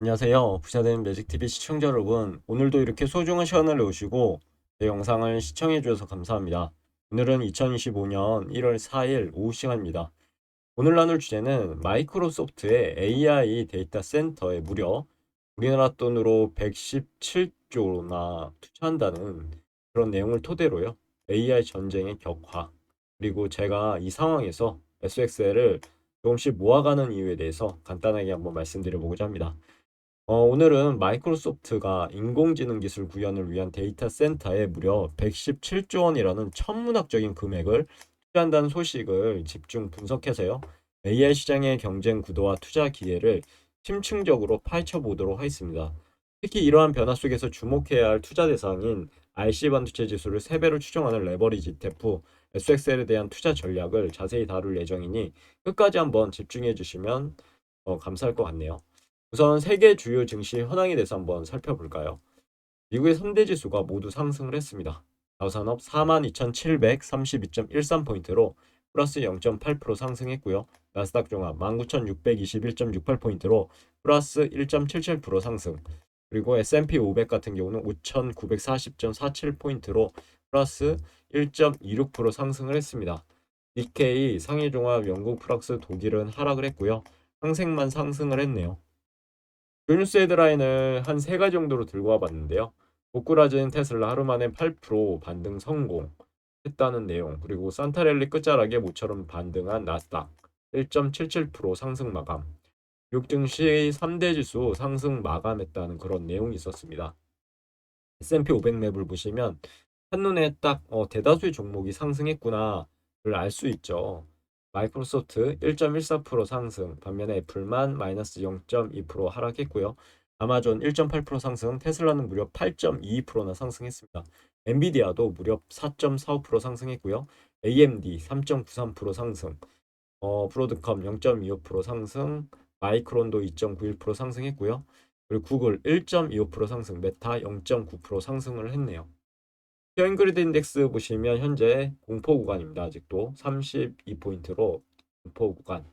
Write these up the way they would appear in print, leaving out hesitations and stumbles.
안녕하세요. 부자된 매직TV 시청자 여러분. 오늘도 이렇게 소중한 시간을 내오시고 제 영상을 시청해 주셔서 감사합니다. 오늘은 2025년 1월 4일 오후 시간입니다. 오늘 나눌 주제는 마이크로소프트의 AI 데이터 센터에 무려 우리나라 돈으로 117조나 투자한다는 그런 내용을 토대로요. AI 전쟁의 격화, 그리고 제가 이 상황에서 SXL을 조금씩 모아가는 이유에 대해서 간단하게 한번 말씀드려보고자 합니다. 오늘은 마이크로소프트가 인공지능 기술 구현을 위한 데이터 센터에 무려 117조 원이라는 천문학적인 금액을 투자한다는 소식을 집중 분석해서요. AI 시장의 경쟁 구도와 투자 기회를 심층적으로 파헤쳐 보도록 하겠습니다. 특히 이러한 변화 속에서 주목해야 할 투자 대상인 RC 반도체 지수를 3배로 추정하는 레버리지 ETF SXL에 대한 투자 전략을 자세히 다룰 예정이니 끝까지 한번 집중해 주시면 감사할 것 같네요. 우선 세계 주요 증시 현황에 대해서 한번 살펴볼까요? 미국의 3대 지수가 모두 상승을 했습니다. 다우산업 42,732.13포인트로 플러스 0.8% 상승했고요. 나스닥 종합 19,621.68포인트로 플러스 1.77% 상승. 그리고 S&P 500 같은 경우는 5,940.47포인트로 플러스 1.26% 상승을 했습니다. 니케이, 상해 종합, 영국, 프랑스, 독일은 하락을 했고요. 항생만 상승을 했네요. 뉴스 헤드라인을 한 세 가지 정도로 들고 와봤는데요. 고꾸라진 테슬라 하루 만에 8% 반등 성공했다는 내용, 그리고 산타랠리 끝자락에 모처럼 반등한 나스닥 1.77% 상승 마감, 미국 증시 3대 지수 상승 마감했다는 그런 내용이 있었습니다. S&P 500 맵을 보시면 한눈에 딱 대다수의 종목이 상승했구나를 알 수 있죠. 마이크로소프트 1.14% 상승, 반면에 애플만 마이너스 0.2% 하락했고요. 아마존 1.8% 상승, 테슬라는 무려 8.22%나 상승했습니다. 엔비디아도 무려 4.45% 상승했고요. AMD 3.93% 상승, 브로드컴 0.25% 상승, 마이크론도 2.91% 상승했고요. 그리고 구글 1.25% 상승, 메타 0.9% 상승을 했네요. 피어인그리드 인덱스 보시면 현재 공포 구간입니다. 아직도 32포인트로 공포 구간.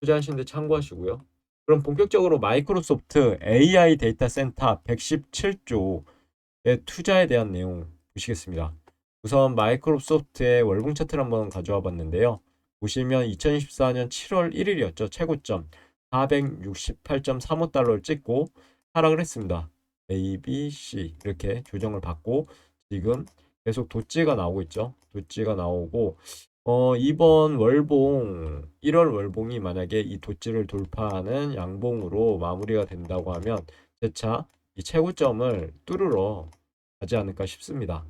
투자하시는데 참고하시고요. 그럼 본격적으로 마이크로소프트 AI 데이터 센터 117조의 투자에 대한 내용 보시겠습니다. 우선 마이크로소프트의 월봉 차트를 한번 가져와 봤는데요. 보시면 2024년 7월 1일이었죠. 최고점 468.35달러를 찍고 하락을 했습니다. A, B, C 이렇게 조정을 받고 지금 계속 도찌가 나오고 있죠. 도찌가 나오고 이번 월봉 1월 월봉이 만약에 이 도찌를 돌파하는 양봉으로 마무리가 된다고 하면 재차 이 최고점을 뚫으러 가지 않을까 싶습니다.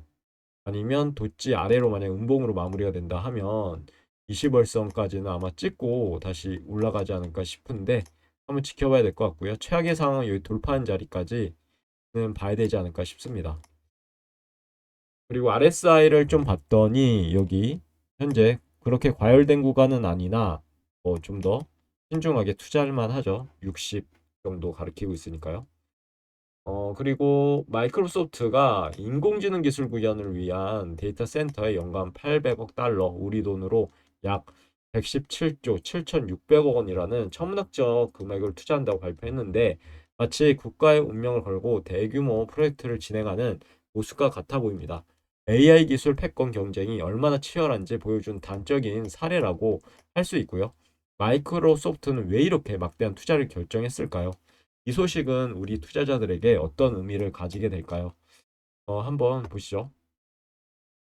아니면 도찌 아래로 만약 음봉으로 마무리가 된다 하면 20월선까지는 아마 찍고 다시 올라가지 않을까 싶은데 한번 지켜봐야 될 것 같고요. 최악의 상황은 여기 돌파한 자리까지는 봐야 되지 않을까 싶습니다. 그리고 RSI를 좀 봤더니 여기 현재 그렇게 과열된 구간은 아니나 좀 더 신중하게 투자할 만하죠. 60 정도 가리키고 있으니까요. 그리고 마이크로소프트가 인공지능 기술 구현을 위한 데이터 센터에 연간 800억 달러, 우리 돈으로 약 117조 7,600억 원이라는 천문학적 금액을 투자한다고 발표했는데 마치 국가의 운명을 걸고 대규모 프로젝트를 진행하는 모습과 같아 보입니다. AI 기술 패권 경쟁이 얼마나 치열한지 보여준 단적인 사례라고 할 수 있고요. 마이크로소프트는 왜 이렇게 막대한 투자를 결정했을까요? 이 소식은 우리 투자자들에게 어떤 의미를 가지게 될까요? 한번 보시죠.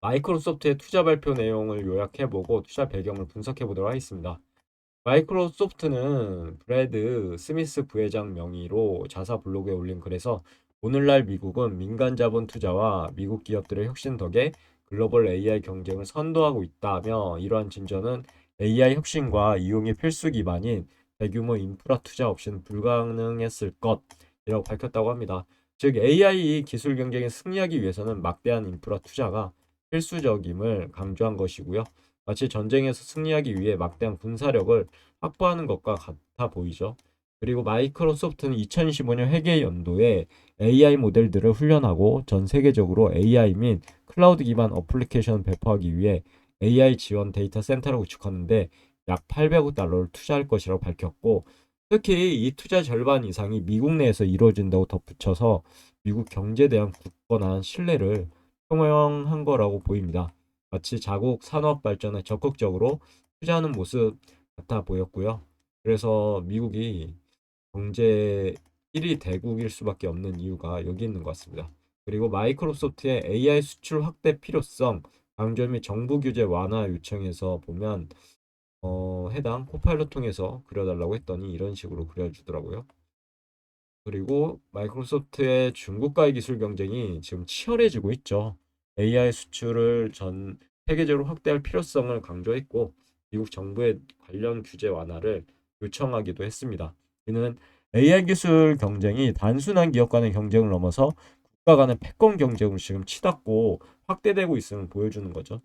마이크로소프트의 투자 발표 내용을 요약해보고 투자 배경을 분석해보도록 하겠습니다. 마이크로소프트는 브래드 스미스 부회장 명의로 자사 블로그에 올린 글에서 오늘날 미국은 민간 자본 투자와 미국 기업들의 혁신 덕에 글로벌 AI 경쟁을 선도하고 있다며 이러한 진전은 AI 혁신과 이용이 필수 기반인 대규모 인프라 투자 없이는 불가능했을 것이라고 밝혔다고 합니다. 즉 AI 기술 경쟁에 승리하기 위해서는 막대한 인프라 투자가 필수적임을 강조한 것이고요. 마치 전쟁에서 승리하기 위해 막대한 군사력을 확보하는 것과 같아 보이죠. 그리고 마이크로소프트는 2025년 회계 연도에 AI 모델들을 훈련하고 전 세계적으로 AI 및 클라우드 기반 어플리케이션을 배포하기 위해 AI 지원 데이터 센터를 구축하는데 약 800억 달러를 투자할 것이라고 밝혔고, 특히 이 투자 절반 이상이 미국 내에서 이루어진다고 덧붙여서 미국 경제에 대한 굳건한 신뢰를 표명한 거라고 보입니다. 마치 자국 산업 발전에 적극적으로 투자하는 모습 같아 보였고요. 그래서 미국이 경제 1위 대국일 수밖에 없는 이유가 여기 있는 것 같습니다. 그리고 마이크로소프트의 AI 수출 확대 필요성, 강조 및 정부 규제 완화 요청에서 보면 해당 코파일럿 통해서 그려달라고 했더니 이런 식으로 그려주더라고요. 그리고 마이크로소프트의 중국과의 기술 경쟁이 지금 치열해지고 있죠. AI 수출을 전 세계적으로 확대할 필요성을 강조했고 미국 정부의 관련 규제 완화를 요청하기도 했습니다. 이는 AI 기술 경쟁이 단순한 기업 간의 경쟁을 넘어서 국가 간의 패권 경쟁으로 지금 치닫고 확대되고 있음을 보여주는 거죠.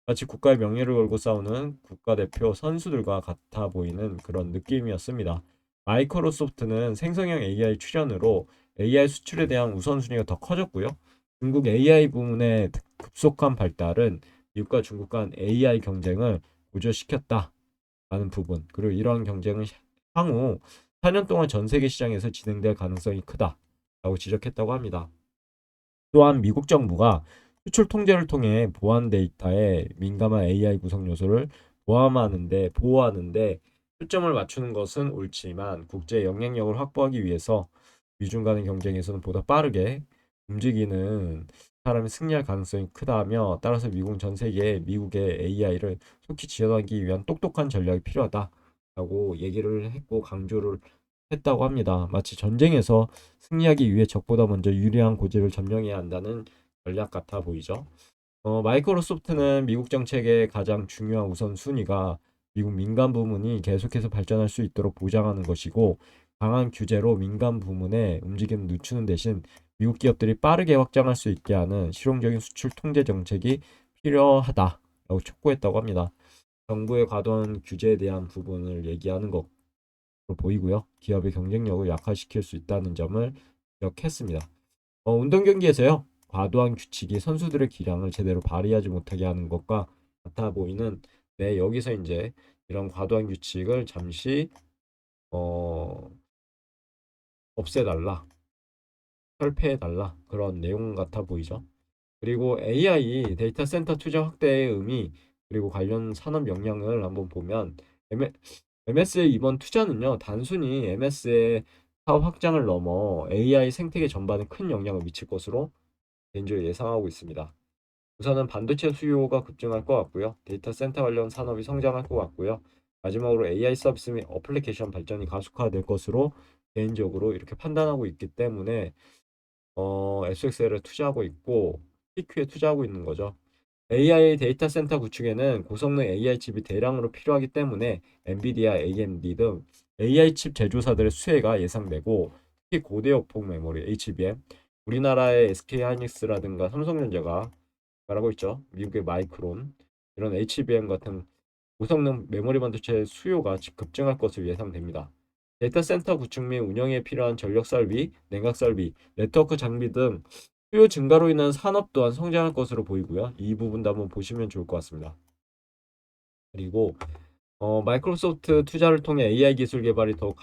마치 국가의 명예를 걸고 싸우는 국가대표 선수들과 같아 보이는 그런 느낌이었습니다. 마이크로소프트는 생성형 AI 출현으로 AI 수출에 대한 우선순위가 더 커졌고요. 중국 AI 부문의 급속한 발달은 미국과 중국 간 AI 경쟁을 고조시켰다라는 부분, 그리고 이러한 경쟁은 향후 4년 동안 전 세계 시장에서 진행될 가능성이 크다라고 지적했다고 합니다. 또한 미국 정부가 수출 통제를 통해 보안 데이터에 민감한 AI 구성 요소를 보호하는데 초점을 맞추는 것은 옳지만 국제 영향력을 확보하기 위해서 미중 간의 경쟁에서는 보다 빠르게 움직이는 사람이 승리할 가능성이 크다며 따라서 미국은 전 세계에 미국의 AI를 속히 지원하기 위한 똑똑한 전략이 필요하다라고 얘기를 했고 강조를 했다고 합니다. 마치 전쟁에서 승리하기 위해 적보다 먼저 유리한 고지를 점령해야 한다는 전략 같아 보이죠. 마이크로소프트는 미국 정책의 가장 중요한 우선순위가 미국 민간 부문이 계속해서 발전할 수 있도록 보장하는 것이고 강한 규제로 민간 부문의 움직임을 늦추는 대신 미국 기업들이 빠르게 확장할 수 있게 하는 실용적인 수출 통제 정책이 필요하다라고 촉구했다고 합니다. 정부의 과도한 규제에 대한 부분을 얘기하는 것으로 보이고요. 기업의 경쟁력을 약화시킬 수 있다는 점을 지적했습니다. 운동 경기에서요. 과도한 규칙이 선수들의 기량을 제대로 발휘하지 못하게 하는 것과 같아 보이는 네, 여기서 이제 이런 과도한 규칙을 잠시 어, 없애달라, 철폐해달라 그런 내용 같아 보이죠. 그리고 AI 데이터 센터 투자 확대의 의미 그리고 관련 산업 영향을 한번 보면 MS의 이번 투자는요 단순히 MS의 사업 확장을 넘어 AI 생태계 전반에 큰 영향을 미칠 것으로 개인적으로 예상하고 있습니다. 우선은 반도체 수요가 급증할 것 같고요. 데이터 센터 관련 산업이 성장할 것 같고요. 마지막으로 AI 서비스 및 어플리케이션 발전이 가속화될 것으로 개인적으로 이렇게 판단하고 있기 때문에 SXL에 투자하고 있고 PQ에 투자하고 있는 거죠. AI 데이터 센터 구축에는 고성능 AI 칩이 대량으로 필요하기 때문에 엔비디아, AMD 등 AI 칩 제조사들의 수혜가 예상되고 특히 고대역폭 메모리 HBM, 우리나라의 SK하이닉스라든가 삼성전자가 말하고 있죠. 미국의 마이크론 이런 HBM 같은 고성능 메모리 반도체 수요가 급증할 것으로 예상됩니다. 데이터 센터 구축 및 운영에 필요한 전력 설비, 냉각 설비, 네트워크 장비 등 수요 증가로 인한 산업 또한 성장할 것으로 보이고요. 이 부분도 한번 보시면 좋을 것 같습니다. 그리고 마이크로소프트 투자를 통해 AI 기술 개발이 더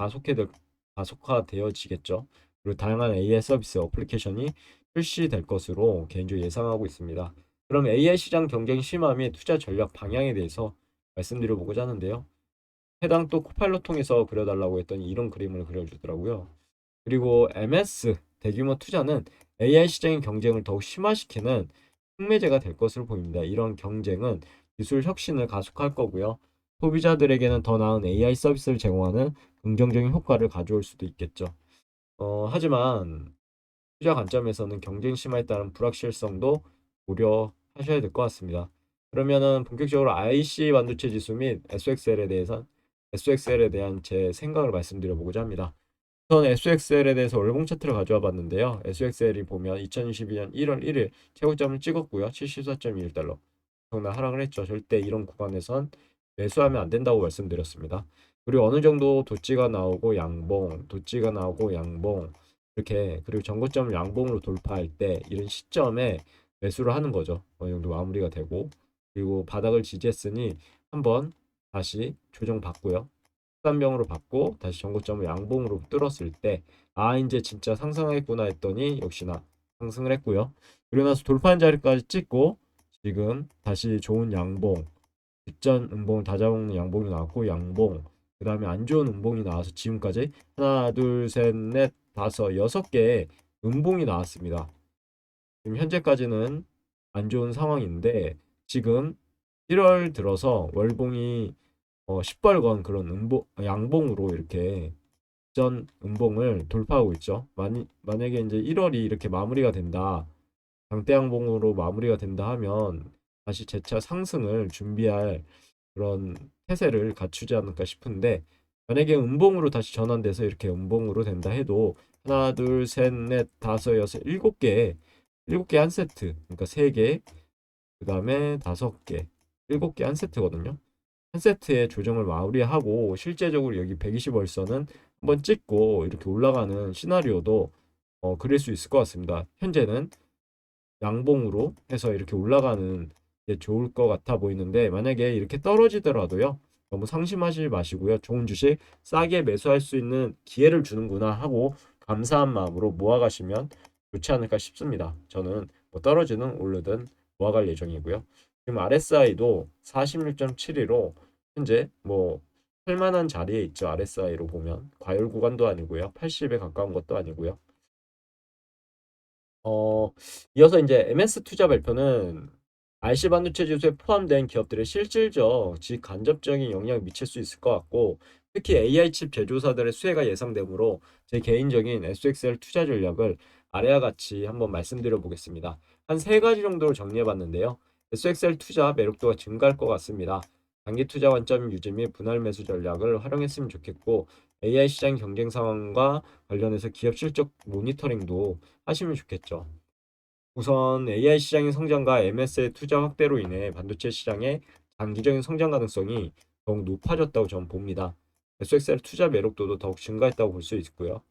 가속화되어지겠죠. 그리고 다양한 AI 서비스 어플리케이션이 출시될 것으로 개인적으로 예상하고 있습니다. 그럼 AI 시장 경쟁 심화 및 투자 전략 방향에 대해서 말씀드려보고자 하는데요. 해당 또 코파일럿 통해서 그려달라고 했더니 이런 그림을 그려주더라고요. 그리고 MS 대규모 투자는 AI 시장의 경쟁을 더욱 심화시키는 촉매제가 될 것으로 보입니다. 이런 경쟁은 기술 혁신을 가속할 거고요. 소비자들에게는 더 나은 AI 서비스를 제공하는 긍정적인 효과를 가져올 수도 있겠죠. 하지만 투자 관점에서는 경쟁 심화에 따른 불확실성도 고려하셔야 될 것 같습니다. 그러면은 본격적으로 IC 반도체 지수 및 SXL에 대한 제 생각을 말씀드려 보고자 합니다. 우선 SXL에 대해서 월봉 차트를 가져와 봤는데요. SXL이 보면 2022년 1월 1일 최고점을 찍었고요. 74.21달러. 엄청난 하락을 했죠. 절대 이런 구간에선 매수하면 안 된다고 말씀드렸습니다. 그리고 어느 정도 도찌가 나오고 양봉, 도찌가 나오고 양봉 이렇게 그리고 전고점을 양봉으로 돌파할 때 이런 시점에 매수를 하는 거죠. 어느 정도 마무리가 되고 그리고 바닥을 지지했으니 한번 다시 조정받고요. 국산병으로 받고 다시 전고점을 양봉으로 뚫었을 때 아 이제 진짜 상승하겠구나 했더니 역시나 상승을 했고요. 그리고 나서 돌파한 자리까지 찍고 지금 다시 좋은 양봉 직전 음봉을 다 잡은 양봉이 나왔고 양봉 그 다음에 안 좋은 음봉이 나와서 지금까지 하나 둘 셋 넷 다섯 6개의 음봉이 나왔습니다. 지금 현재까지는 안 좋은 상황인데 지금 1월 들어서 월봉이 10벌건 그런 양봉으로 이렇게 전 음봉을 돌파하고 있죠. 만약에 이제 1월이 이렇게 마무리가 된다. 장대 양봉으로 마무리가 된다 하면 다시 재차 상승을 준비할 그런 태세를 갖추지 않을까 싶은데 만약에 음봉으로 다시 전환돼서 이렇게 음봉으로 된다 해도 하나, 둘, 셋, 넷, 다섯, 여섯, 7개 한 세트. 그러니까 3개, 그다음에 5개, 7개 한 세트거든요. 한 세트의 조정을 마무리하고 실제적으로 여기 120월선은 한번 찍고 이렇게 올라가는 시나리오도 그릴 수 있을 것 같습니다. 현재는 양봉으로 해서 이렇게 올라가는 게 좋을 것 같아 보이는데 만약에 이렇게 떨어지더라도요. 너무 상심하지 마시고요. 좋은 주식 싸게 매수할 수 있는 기회를 주는구나 하고 감사한 마음으로 모아가시면 좋지 않을까 싶습니다. 저는 뭐 떨어지든 오르든 모아갈 예정이고요. 지금 RSI도 46.72로 현재 뭐 할만한 자리에 있죠. RSI로 보면 과열 구간도 아니고요. 80에 가까운 것도 아니고요. 어, 이어서 이제 MS 투자 발표는 RC 반도체 지수에 포함된 기업들의 실질적 직간접적인 영향을 미칠 수 있을 것 같고 특히 AI 칩 제조사들의 수혜가 예상되므로 제 개인적인 SXL 투자 전략을 아래와 같이 한번 말씀드려 보겠습니다. 한 3가지 정도로 정리해 봤는데요. SXL 투자 매력도가 증가할 것 같습니다. 단기 투자 관점 유지 및 분할 매수 전략을 활용했으면 좋겠고 AI 시장 경쟁 상황과 관련해서 기업 실적 모니터링도 하시면 좋겠죠. 우선 AI 시장의 성장과 MS의 투자 확대로 인해 반도체 시장의 장기적인 성장 가능성이 더욱 높아졌다고 저는 봅니다. SXL 투자 매력도도 더욱 증가했다고 볼 수 있고요.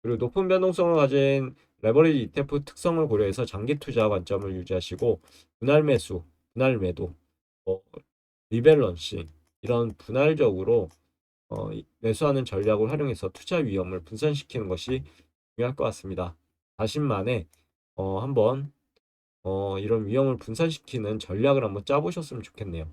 그리고 높은 변동성을 가진 레버리지 ETF 특성을 고려해서 장기 투자 관점을 유지하시고 분할 매수, 분할 매도, 어, 리밸런싱 이런 분할적으로 매수하는 전략을 활용해서 투자 위험을 분산시키는 것이 중요할 것 같습니다. 자신만의 한번 이런 위험을 분산시키는 전략을 한번 짜보셨으면 좋겠네요.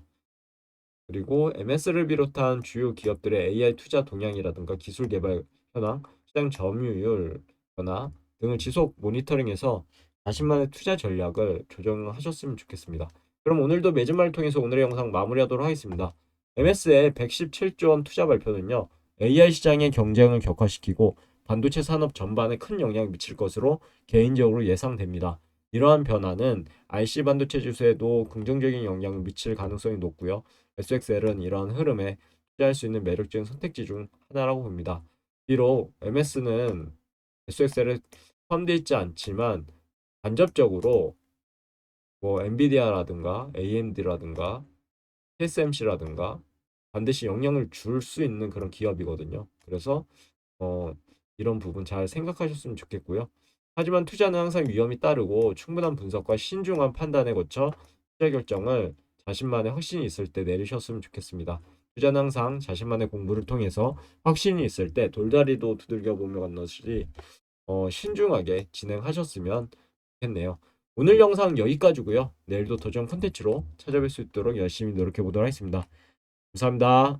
그리고 MS를 비롯한 주요 기업들의 AI 투자 동향이라든가 기술 개발 현황, 시장 점유율 변화 등을 지속 모니터링해서 자신만의 투자 전략을 조정하셨으면 좋겠습니다. 그럼 오늘도 매주말을 통해서 오늘의 영상 마무리하도록 하겠습니다. MS의 117조 원 투자 발표는요, AI 시장의 경쟁을 격화시키고 반도체 산업 전반에 큰 영향을 미칠 것으로 개인적으로 예상됩니다. 이러한 변화는 IC 반도체 지수에도 긍정적인 영향을 미칠 가능성이 높고요. SXL은 이러한 흐름에 투자할 수 있는 매력적인 선택지 중 하나라고 봅니다. 비록 MS는 SXL에 포함되어 있지 않지만 간접적으로 뭐 엔비디아라든가 AMD라든가 TSMC라든가 반드시 영향을 줄 수 있는 그런 기업이거든요. 그래서 어, 이런 부분 잘 생각하셨으면 좋겠고요. 하지만 투자는 항상 위험이 따르고 충분한 분석과 신중한 판단에 거쳐 투자 결정을 자신만의 확신이 있을 때 내리셨으면 좋겠습니다. 투자는 항상 자신만의 공부를 통해서 확신이 있을 때 돌다리도 두들겨 보며 가는 것이 신중하게 진행하셨으면 좋겠네요. 오늘 영상 여기까지고요. 내일도 더 좋은 콘텐츠로 찾아뵐 수 있도록 열심히 노력해 보도록 하겠습니다. 감사합니다.